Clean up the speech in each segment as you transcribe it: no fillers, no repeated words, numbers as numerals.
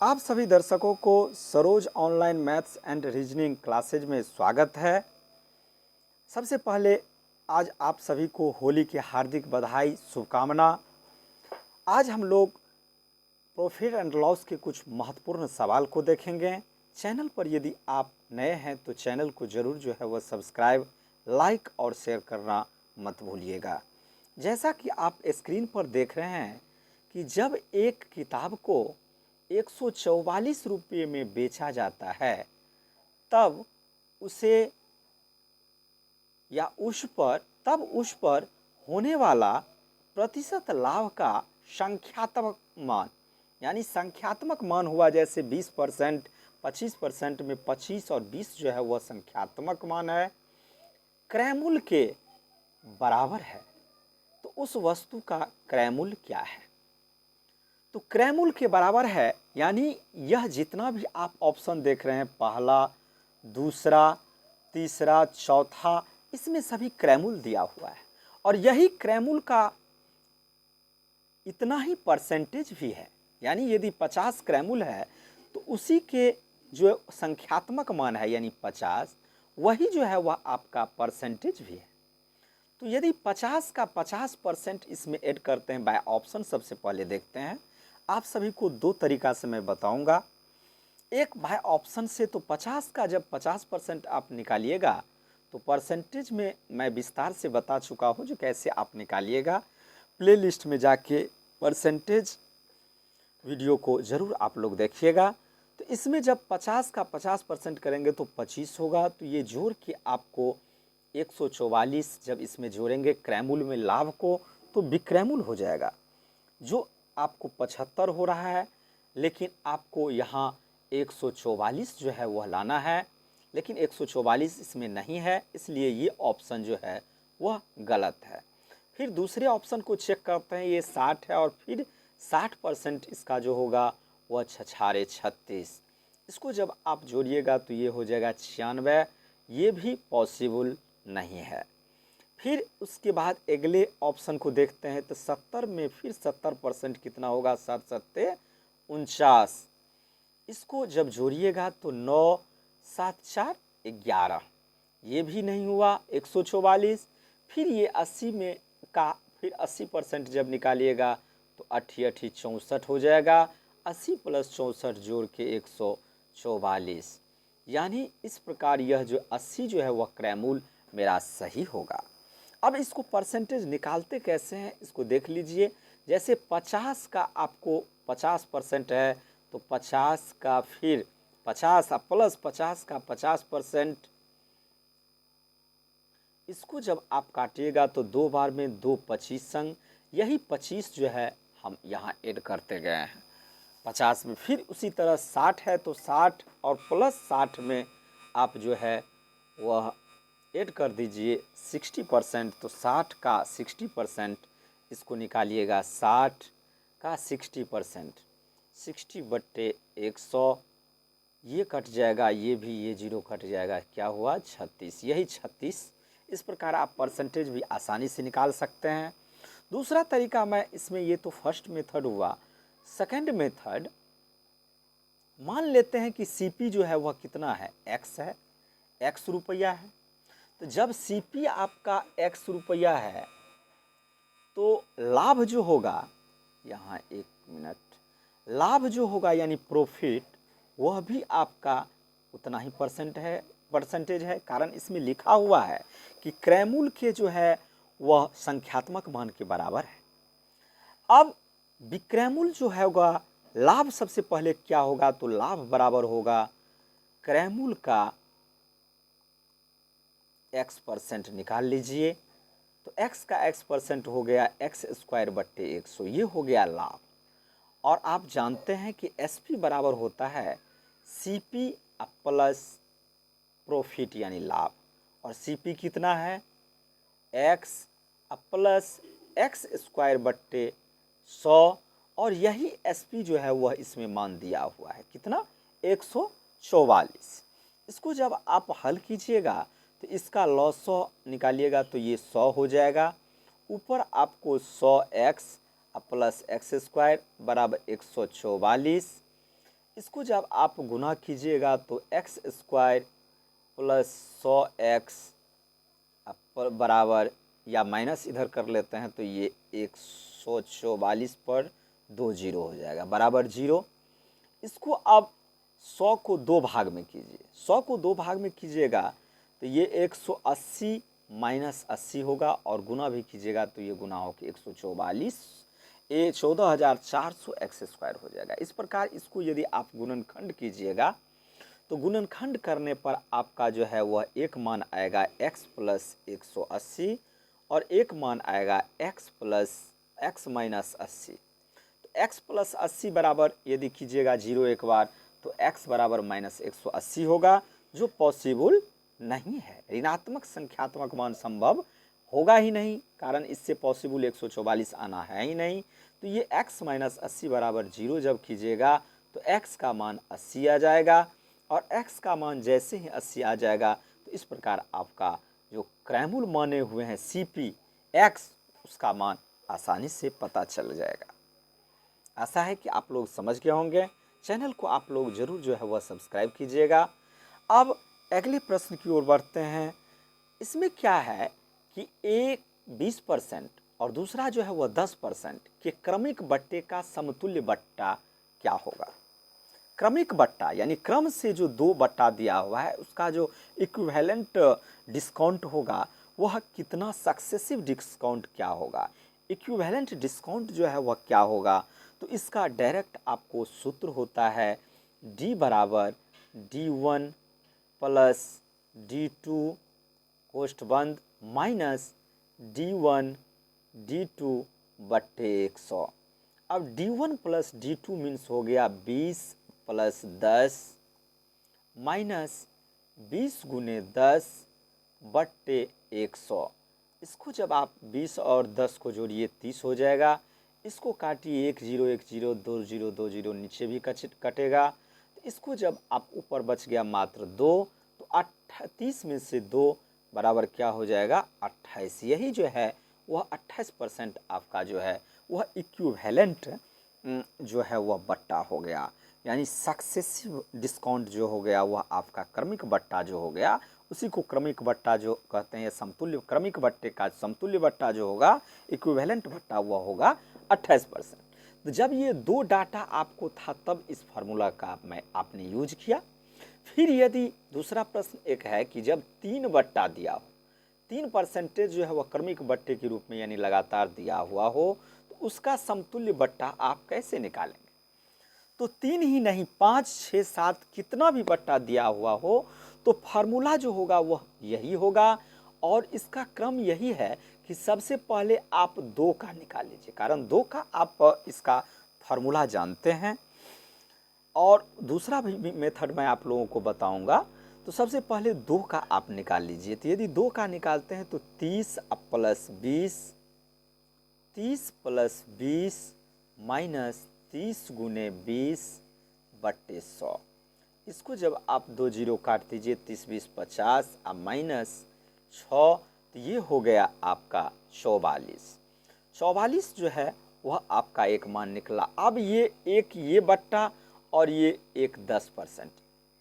आप सभी दर्शकों को Saroj online maths and reasoning classes में स्वागत है। सबसे पहले आज आप सभी को होली की हार्दिक बधाई, शुभकामना। आज हम लोग प्रॉफिट एंड लॉस के कुछ महत्वपूर्ण सवाल को देखेंगे। चैनल पर यदि आप नए हैं तो चैनल को ज़रूर जो है वह सब्सक्राइब, लाइक और शेयर करना मत भूलिएगा। जैसा कि आप स्क्रीन पर देख रहे हैं कि जब एक किताब को 144 रुपये में बेचा जाता है तब उसे या उस पर होने वाला प्रतिशत लाभ का संख्यात्मक मान, यानी संख्यात्मक मान हुआ जैसे 20%, 25% में 25 और 20 जो है वह संख्यात्मक मान है, क्रय मूल्य के बराबर है। तो उस वस्तु का क्रय मूल्य क्या है? तो क्रय मूल्य के बराबर है, यानी यह जितना भी आप ऑप्शन देख रहे हैं, पहला, दूसरा, तीसरा, चौथा, इसमें सभी क्रय मूल्य दिया हुआ है और यही क्रय मूल्य का इतना ही परसेंटेज भी है। यानी यदि 50 क्रय मूल्य है तो उसी के जो संख्यात्मक मान है यानी 50, वही जो है वह आपका परसेंटेज भी है। तो यदि 50 का 50% इसमें ऐड करते हैं बाय ऑप्शन, सबसे पहले देखते हैं। आप सभी को दो तरीका से मैं बताऊंगा। एक बाय ऑप्शन से, तो 50 का जब 50% आप निकालिएगा तो परसेंटेज में मैं विस्तार से बता चुका हूं जो कैसे आप निकालिएगा। प्लेलिस्ट में जाके परसेंटेज वीडियो को ज़रूर आप लोग देखिएगा। तो इसमें जब 50 का 50% करेंगे तो 25 होगा। तो ये जोड़ के आपको 144 जब इसमें जोड़ेंगे क्रय मूल्य में लाभ को तो विक्रय मूल्य हो जाएगा, जो आपको 75 हो रहा है, लेकिन आपको यहाँ 144 जो है वह लाना है, लेकिन 144 इसमें नहीं है, इसलिए ये ऑप्शन जो है वह गलत है। फिर दूसरे ऑप्शन को चेक करते हैं, ये 60 है और फिर 60% इसका जो होगा वह 6 36। इसको जब आप जोड़िएगा तो ये हो जाएगा 96, ये भी पॉसिबल नहीं है। फिर उसके बाद अगले ऑप्शन को देखते हैं तो 70 में फिर 70% कितना होगा, 7 सत्ते 49। इसको जब जोड़िएगा तो 9 7 4 11, ये भी नहीं हुआ 144। फिर ये 80 में का फिर 80% जब निकालिएगा तो 88 64 हो जाएगा। 80 + 64 जोड़ के 144, यानी इस प्रकार यह जो 80 जो है वह क्रय मूल्य मेरा सही होगा। अब इसको परसेंटेज निकालते कैसे हैं इसको देख लीजिए। जैसे 50 का आपको 50% है तो 50 का फिर 50 + 50 का 50%, इसको जब आप काटिएगा तो 2 बार में 2 25 संग, यही 25 जो है हम यहाँ ऐड करते गए हैं 50 में। फिर उसी तरह 60 है तो 60 और +60 में आप जो है वह ऐड कर दीजिए 60%। तो 60 का 60% इसको निकालिएगा, 60 का 60%, 60/100, ये कट जाएगा, ये भी, ये 0 कट जाएगा, क्या हुआ 36, यही 36। इस प्रकार आप परसेंटेज भी आसानी से निकाल सकते हैं। दूसरा तरीका मैं इसमें, ये तो फर्स्ट मेथड हुआ। सेकंड मेथड, मान लेते हैं कि सीपी जो है वह कितना है, x है, x रुपया है। तो जब सीपी आपका x रुपया है तो लाभ जो होगा, यहाँ 1 मिनट, लाभ जो होगा यानी प्रॉफिट, वह भी आपका उतना ही परसेंटेज है। कारण इसमें लिखा हुआ है कि क्रय मूल्य के जो है वह संख्यात्मक मान के बराबर है। अब विक्रय मूल्य जो है होगा, लाभ सबसे पहले क्या होगा, तो लाभ बराबर होगा क्रय मूल्य का x% निकाल लीजिए। तो x का x% हो गया x²/100, ये हो गया लाभ। और आप जानते हैं कि SP बराबर होता है CP + प्रॉफिट यानी लाभ, और CP कितना है, x + x²/100, और यही SP जो है वह इसमें मान दिया हुआ है कितना, 144। इसको जब आप हल कीजिएगा तो इसका लॉग निकालिएगा तो ये 100 हो जाएगा। ऊपर आपको 100x + x² = 144, इसको जब आप गुना कीजिएगा तो एक्स स्क्वायर प्लस 100x बराबर, या माइनस इधर कर लेते हैं तो ये 144 पर 2 जीरो हो जाएगा बराबर 0। इसको अब 100 को 2 भाग में कीजिए, 100 को 2 भाग में कीजिएगा तो ये 180 माइनस 80 होगा, और गुना भी कीजिएगा तो ये गुना होकर 144, ये 14,400 एक्स स्क्वायर हो जाएगा। इस प्रकार इसको यदि आप गुणनखंड कीजिएगा तो गुणनखंड करने पर आपका जो है वह एक मान आएगा x प्लस 180 और एक मान आएगा x प्लस x माइनस 80। तो x प्लस 80 बराबर यदि कीजिएगा 0 एक बार तो x बराबर माइनस 180 होगा, जो पॉसिबल नहीं है। ऋणात्मक संख्यात्मक मान संभव होगा ही नहीं, कारण इससे पॉसिबल 144 आना है ही नहीं। तो ये x माइनस 80 बराबर 0 जब कीजिएगा तो x का मान 80 आ जाएगा, और x का मान जैसे ही 80 आ जाएगा तो इस प्रकार आपका जो क्रैमूल माने हुए हैं CP x, उसका मान आसानी से पता चल जाएगा। आशा है कि आप लोग समझ गए होंगे। चैनल को आप लोग जरूर जो है वह सब्सक्राइब कीजिएगा। अब अगले प्रश्न की ओर बढ़ते हैं। इसमें क्या है कि एक 20% और दूसरा जो है वह 10% के क्रमिक बट्टे का समतुल्य बट्टा क्या होगा। क्रमिक बट्टा यानी क्रम से जो 2 बट्टा दिया हुआ है उसका जो इक्विवेलेंट डिस्काउंट होगा वह कितना, सक्सेसिव डिस्काउंट क्या होगा, इक्विवेलेंट डिस्काउंट जो है वह क्या होगा। तो इसका डायरेक्ट आपको सूत्र होता है D बराबर D1 प्लस D2 कोष्ठ बंद माइनस D1 D2 बट्टे 100। अब D1 प्लस D2 मीन्स हो गया 20 प्लस 10 माइनस 20 गुने 10 बट्टे 100। इसको जब आप 20 और 10 को जोड़िए 30 हो जाएगा। इसको काटिए 1 0 1 0 2 0 2 0 नीचे भी कटेगा। तो इसको जब आप ऊपर बच गया मात्र 2, तो 30 में से 2 बराबर क्या हो जाएगा 28। यही जो है वह 28% आपका जो है वह इक्विवेलेंट जो है वह बट्टा हो गया, यानी सक्सेसिव डिस्काउंट जो हो गया वह आपका क्रमिक बट्टा जो हो गया, उसी को क्रमिक बट्टा जो कहते हैं। समतुल्य क्रमिक बट्टे का समतुल्य बट्टा जो होगा, इक्विवेलेंट बट्टा वह होगा 28%। तो जब ये 2 डाटा आपको था तब इस फार्मूला का आपने यूज किया। फिर यदि दूसरा प्रश्न एक है कि जब 3 बट्टा दिया हो, 3% जो है वह क्रमिक बट्टे के रूप में यानी लगातार दिया हुआ हो, तो उसका समतुल्य बट्टा आप कैसे निकालेंगे। तो 3 ही नहीं 5 6 7 कितना भी बट्टा दिया हुआ हो तो फार्मूला जो होगा वह यही होगा, और इसका क्रम यही है कि सबसे पहले आप 2 का निकाल लीजिए, कारण 2 का आप इसका फार्मूला जानते हैं। और दूसरा भी मेथड मैं आप लोगों को बताऊंगा। तो सबसे पहले 2 का आप निकाल लीजिए। तो यदि 2 का निकालते हैं तो 30 प्लस 20, 30 प्लस 20 माइनस 30 गुने 20 बट्टे 100। इसको जब आप 2 जीरो काट दीजिए 30 20 50 अब माइनस 6, तो ये हो गया आपका 44। 44 जो है वह आपका एक मान निकला। अब ये एक ये बट्टा और ये एक 10%,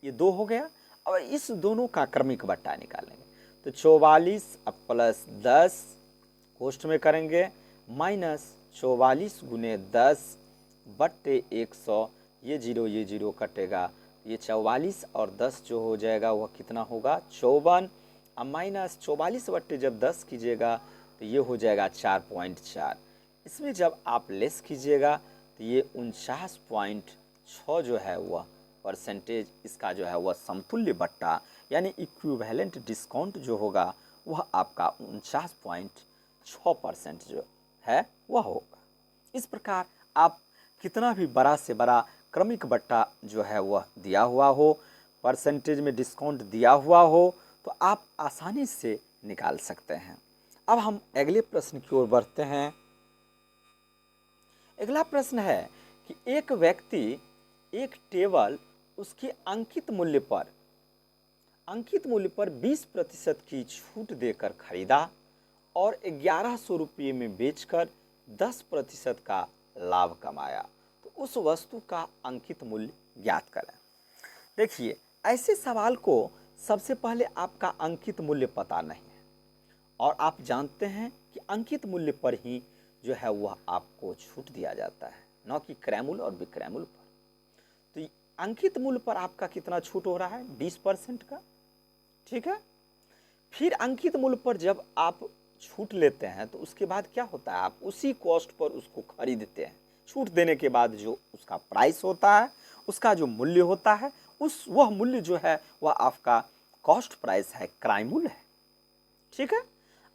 ये 2 हो गया। अब इस दोनों का क्रमिक बट्टा निकालेंगे तो 44 अब प्लस 10 कोष्ठ में करेंगे माइनस 44 गुने 10 बट्टे 100। ये 0 कटेगा, ये 44 और 10 जो हो जाएगा वह कितना होगा 54। अब माइनस 44 बट्टे जब 10 कीजिएगा तो ये हो जाएगा 4.4। इसमें जब आप लेस कीजिएगा तो ये 49.6 जो है वह परसेंटेज इसका जो है वह समतुल्य बट्टा यानी इक्विवेलेंट डिस्काउंट जो होगा वह आपका 49.6% जो है वह होगा। इस प्रकार आप कितना भी बड़ा से बड़ा क्रमिक बट्टा जो है वह दिया हुआ हो, परसेंटेज में डिस्काउंट दिया हुआ हो, तो आप आसानी से निकाल सकते हैं। अब हम अगले प्रश्न की ओर बढ़ते हैं। अगला प्रश्न है कि एक व्यक्ति एक टेबल उसके अंकित मूल्य पर 20% की छूट देकर खरीदा और 1100 रुपये में बेचकर 10% का लाभ कमाया, तो उस वस्तु का अंकित मूल्य ज्ञात करें। देखिए, ऐसे सवाल को सबसे पहले आपका अंकित मूल्य पता नहीं है और आप जानते हैं कि अंकित मूल्य पर ही जो है वह आपको छूट दिया जाता है, न कि क्रय और विक्रय मूल्य पर। तो अंकित मूल्य पर आपका कितना छूट हो रहा है? 20% का। ठीक है। फिर अंकित मूल्य पर जब आप छूट लेते हैं तो उसके बाद क्या होता है, आप उसी कॉस्ट पर उसको खरीदते हैं। छूट देने के बाद जो उसका प्राइस होता है, उसका जो मूल्य होता है, वह मूल्य जो है वह आपका कॉस्ट प्राइस है, क्रय मूल्य है। ठीक है।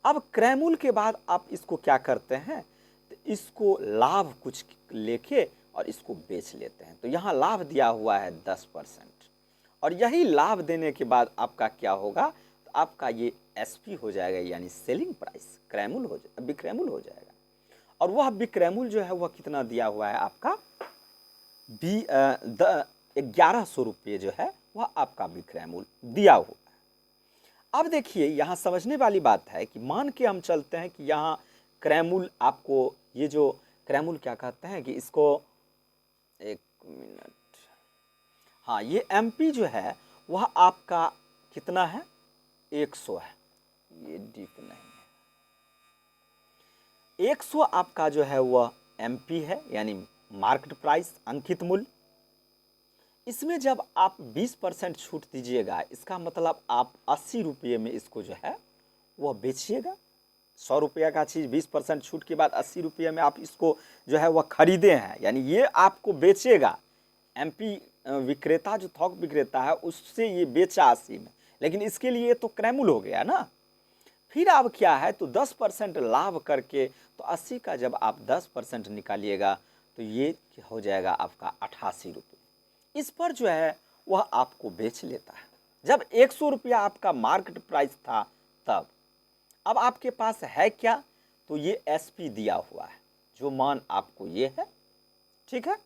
अब क्रय मूल्य के बाद आप इसको क्या करते हैं, तो इसको लाभ कुछ लेके और इसको बेच लेते हैं। तो यहाँ लाभ दिया हुआ है 10%, और यही लाभ देने के बाद आपका क्या होगा, तो आपका ये एसपी हो जाएगा, यानी सेलिंग प्राइस, क्रय मूल्य हो जाएगा, विक्रय मूल्य हो जाएगा। और वह विक्रय मूल्य जो है वह कितना दिया हुआ है आपका 1100 रुपये जो है वह आपका विक्रय मूल्य दिया हुआ है। अब देखिए, यहाँ समझने वाली बात है कि मान के हम चलते हैं कि यहाँ क्रय मूल्य आपको, ये जो क्रय मूल्य क्या कहते हैं कि इसको, एक मिनट, हाँ, ये एमपी जो है वह आपका कितना है, 100 है। ये डीप नहीं है, 100 आपका जो है वह एमपी है, यानी मार्केट प्राइस, अंकित मूल्य। इसमें जब आप 20% छूट दीजिएगा, इसका मतलब आप 80 रुपये में इसको जो है वह बेचिएगा। 100 रुपया का चीज़ 20% छूट के बाद 80 रुपये में आप इसको जो है वह खरीदे हैं, यानी ये आपको बेचेगा। एमपी विक्रेता जो थोक विक्रेता है उससे ये बेचा 80 में, लेकिन इसके लिए तो क्रय मूल्य हो गया ना। फिर अब क्या है, तो 10% लाभ करके, तो 80 का जब आप 10% निकालिएगा तो ये हो जाएगा आपका 88 रुपये। इस पर जो है वह आपको बेच लेता है। जब 100 रुपया आपका मार्केट प्राइस था तब, अब आपके पास है क्या, तो ये एसपी दिया हुआ है, जो मान आपको ये है। ठीक है।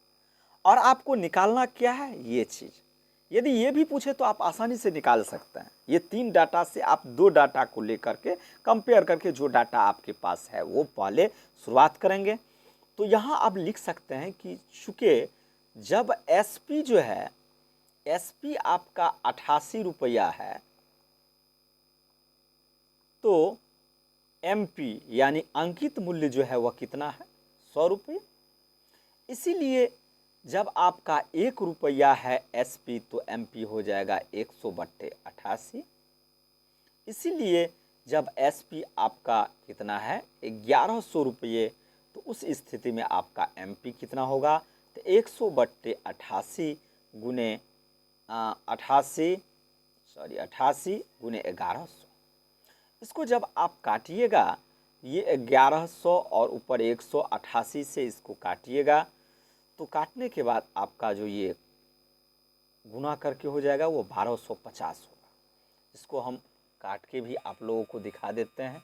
और आपको निकालना क्या है, ये चीज़। यदि ये भी पूछे तो आप आसानी से निकाल सकते हैं। ये 3 डाटा से आप 2 डाटा को लेकर के कंपेयर करके जो डाटा आपके पास है वो पहले शुरुआत करेंगे। तो यहाँ आप लिख सकते हैं कि चूँकि जब एसपी जो है, एसपी आपका 88 रुपया है, तो एमपी यानी अंकित मूल्य जो है वह कितना है, 100 रुपये। इसीलिए जब आपका 1 रुपया है एसपी, तो एमपी हो जाएगा 100/88। इसीलिए जब एसपी आपका कितना है, 1100 रुपये, तो उस स्थिति में आपका एमपी कितना होगा, तो 100/88 गुने 88 गुने 1100। इसको जब आप काटिएगा, ये 1100 और ऊपर 188 से इसको काटिएगा, तो काटने के बाद आपका जो ये गुना करके हो जाएगा वो 1250 होगा। इसको हम काट के भी आप लोगों को दिखा देते हैं।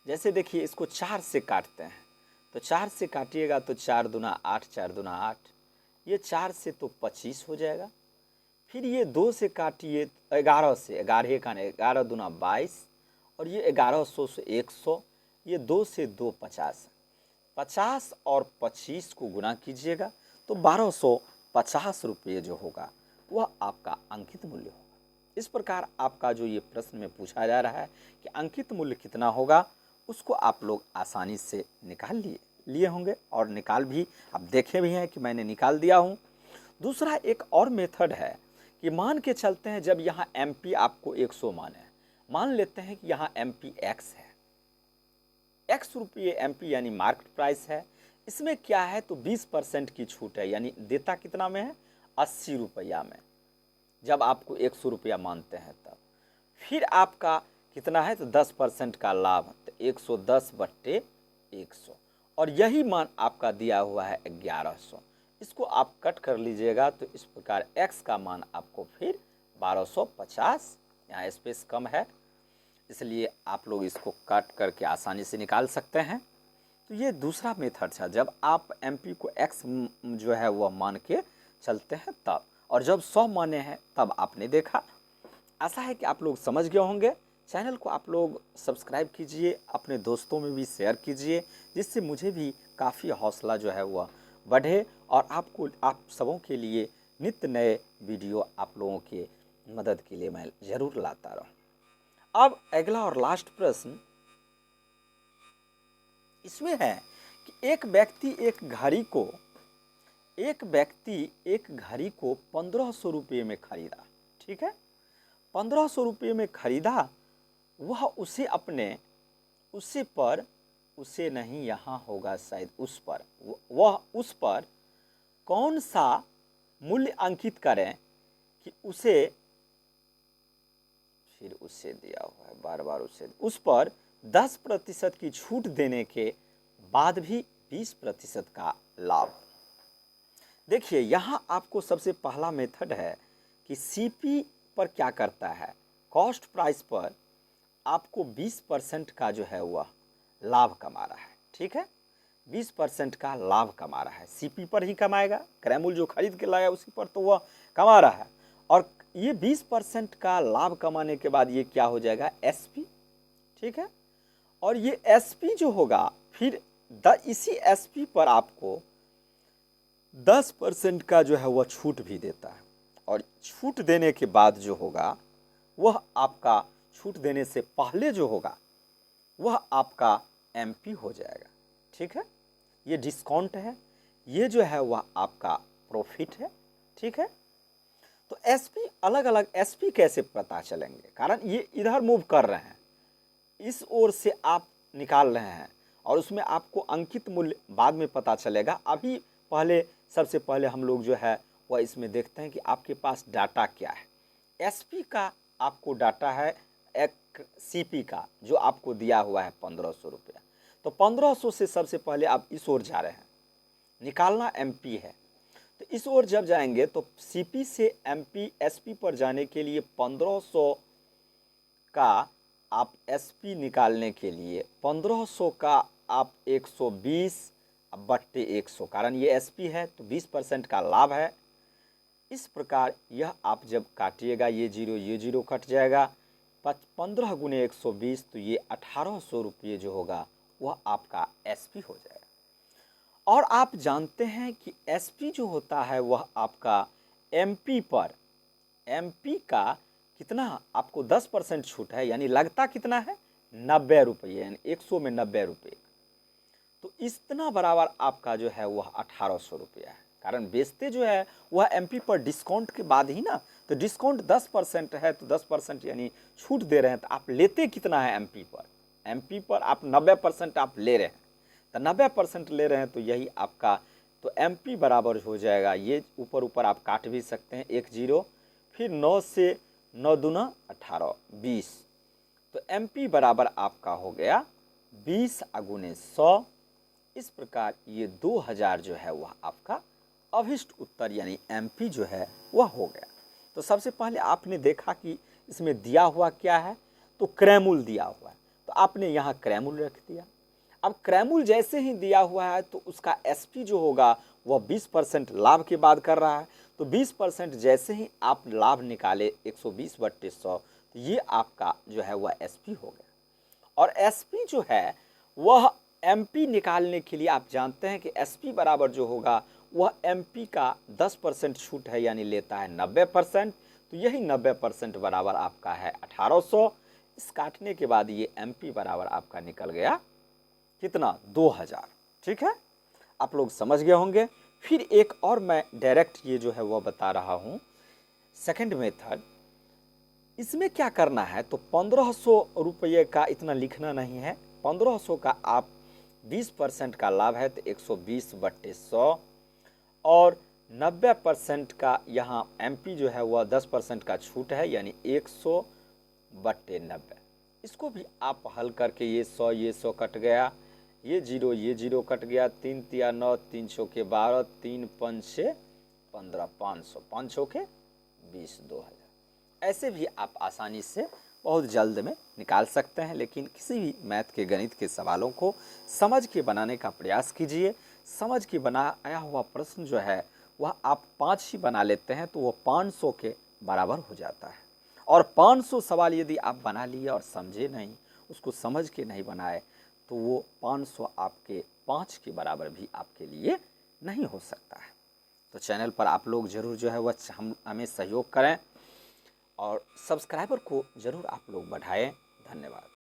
जैसे देखिए, इसको 4 से काटते हैं, तो 4 से काटिएगा तो 4 दूना 8, 4 दूना 8, ये 4 से तो 25 हो जाएगा। फिर ये 2 से काटिए, 11 से, 11 का 11 दूना 22, और ये 1100 से 100, ये 2 से 2 50, 50 और 25 को गुना कीजिएगा तो 1250 रुपये जो होगा वह आपका अंकित मूल्य होगा। इस प्रकार आपका जो ये प्रश्न में पूछा जा रहा है कि अंकित मूल्य कितना होगा, उसको आप लोग आसानी से निकाल लिए होंगे, और निकाल भी आप देखे भी हैं कि मैंने निकाल दिया हूँ। दूसरा एक और मेथड है कि मान के चलते हैं, जब यहाँ एमपी आपको 100 मान लेते हैं कि यहाँ एमपी एक्स है, एक्स रुपये एमपी यानी मार्केट प्राइस है। इसमें क्या है, तो 20% की छूट है, यानी देता कितना में है, 80 रुपया में, जब आपको 100 रुपया मानते हैं तब। फिर आपका कितना है, तो 10% का लाभ, तो 110/100, और यही मान आपका दिया हुआ है 1100। इसको आप कट कर लीजिएगा तो इस प्रकार x का मान आपको फिर 1250, यहाँ स्पेस कम है इसलिए आप लोग इसको कट करके आसानी से निकाल सकते हैं। तो ये दूसरा मेथड था, जब आप एमपी को x जो है वह मान के चलते हैं तब, और जब 100 माने हैं तब आपने देखा। आशा है कि आप लोग समझ गए होंगे। चैनल को आप लोग सब्सक्राइब कीजिए, अपने दोस्तों में भी शेयर कीजिए, जिससे मुझे भी काफ़ी हौसला जो है वह बढ़े और आप सबों के लिए नित्य नए वीडियो आप लोगों के मदद के लिए मैं ज़रूर लाता रहूं। अब अगला और लास्ट प्रश्न इसमें है कि एक व्यक्ति एक घड़ी को 1500 रुपये में खरीदा, ठीक है, 1500 रुपये में खरीदा। वह उसे नहीं, यहाँ होगा शायद वह उस पर कौन सा मूल्य अंकित करें कि उसे दिया हुआ है, बार बार उस पर 10% की छूट देने के बाद भी 20% का लाभ। देखिए यहाँ आपको सबसे पहला मेथड है कि सीपी पर क्या करता है, कॉस्ट प्राइस पर आपको 20% का जो है वह लाभ कमा रहा है, ठीक है, 20% का लाभ कमा रहा है, सीपी पर ही कमाएगा, क्रैमुल जो खरीद के लाया उसी पर तो वह कमा रहा है। और ये 20% का लाभ कमाने के बाद ये क्या हो जाएगा, एसपी, ठीक है। और ये एसपी जो होगा फिर इसी एसपी पर आपको 10% का जो है वह छूट भी देता है। और छूट देने के बाद जो होगा वह आपका, छूट देने से पहले जो होगा वह आपका एमपी हो जाएगा, ठीक है। ये डिस्काउंट है, ये जो है वह आपका प्रॉफिट है, ठीक है। तो एसपी, अलग अलग एसपी कैसे पता चलेंगे, कारण ये इधर मूव कर रहे हैं, इस ओर से आप निकाल रहे हैं और उसमें आपको अंकित मूल्य बाद में पता चलेगा। अभी सबसे पहले हम लोग जो है वह इसमें देखते हैं कि आपके पास डाटा क्या है। एसपी का आपको डाटा है, एक सीपी का जो आपको दिया हुआ है 1500 रुपया। तो 1500 से सबसे पहले आप इस ओर जा रहे हैं, निकालना एमपी है। तो इस ओर जब जाएंगे तो सीपी से एमपी एसपी पर जाने के लिए 1500 का आप एसपी निकालने के लिए 1500 का आप 120/100, कारण ये एसपी है तो 20% का लाभ है। इस प्रकार यह आप जब काटिएगा, ये जीरो कट जाएगा, 15 गुने 120 तो ये 1800 रुपये जो होगा वह आपका एसपी हो जाएगा। और आप जानते हैं कि एसपी जो होता है वह आपका एमपी पर, एमपी का कितना आपको 10% छूट है, यानी लगता कितना है 90 रुपये, यानी 100 में 90 रुपये। तो इतना बराबर आपका जो है वह 1800 रुपया है, कारण बेचते जो है वह एमपी पर डिस्काउंट के बाद ही ना। तो डिस्काउंट 10% है तो 10% यानी छूट दे रहे हैं, तो आप लेते कितना है एमपी पर, एमपी पर आप 90% आप ले रहे हैं, तो 90% ले रहे हैं तो यही आपका, तो एमपी बराबर हो जाएगा, ये ऊपर आप काट भी सकते हैं, 10, फिर 9 से 9 दूना 18, 20, तो एमपी बराबर आपका हो गया 20 गुने 100। इस प्रकार ये 2000 जो है वह आपका अभिष्ट उत्तर यानी एमपी जो है वह हो गया। तो सबसे पहले आपने देखा कि इसमें दिया हुआ क्या है, तो क्रैमुल दिया हुआ है, तो आपने यहाँ क्रैमुल रख दिया। अब क्रैमुल जैसे ही दिया हुआ है तो उसका एसपी जो होगा वह 20% लाभ के बाद कर रहा है, तो 20% जैसे ही आप लाभ निकाले 120/100, तो ये आपका जो है वह एसपी हो गया। और एसपी जो है वह एमपी निकालने के लिए आप जानते हैं कि एसपी बराबर जो होगा वह एमपी का 10% छूट है, यानी लेता है 90%, तो यही 90% बराबर आपका है 1800। इस काटने के बाद ये एमपी बराबर आपका निकल गया कितना, 2000, ठीक है, आप लोग समझ गए होंगे। फिर एक और मैं डायरेक्ट ये जो है वह बता रहा हूँ, सेकंड मेथड। इसमें क्या करना है, तो 1500 रुपये का इतना लिखना नहीं है, 1500 का आप 20% का लाभ है तो 120/100, और 90% का यहाँ एमपी जो है वह 10% का छूट है, यानी 100/90। इसको भी आप हल करके ये 100 कट गया, ये जीरो कट गया, 3 तिया 9, 3 चौके 12, 3 पंचे 15, 500, 5 चौके 20, 2000। ऐसे भी आप आसानी से बहुत जल्द में निकाल सकते हैं, लेकिन किसी भी मैथ के गणित के सवालों को समझ के बनाने का प्रयास कीजिए। समझ के बनाया हुआ प्रश्न जो है वह आप 5 ही बना लेते हैं तो वह 500 के बराबर हो जाता है। और 500 सवाल यदि आप बना लिए और समझे नहीं, उसको समझ के नहीं बनाए, तो वो 500 आपके 5 के बराबर भी आपके लिए नहीं हो सकता है। तो चैनल पर आप लोग ज़रूर जो है वह हमें सहयोग करें और सब्सक्राइबर को ज़रूर आप लोग बढ़ाएं। धन्यवाद।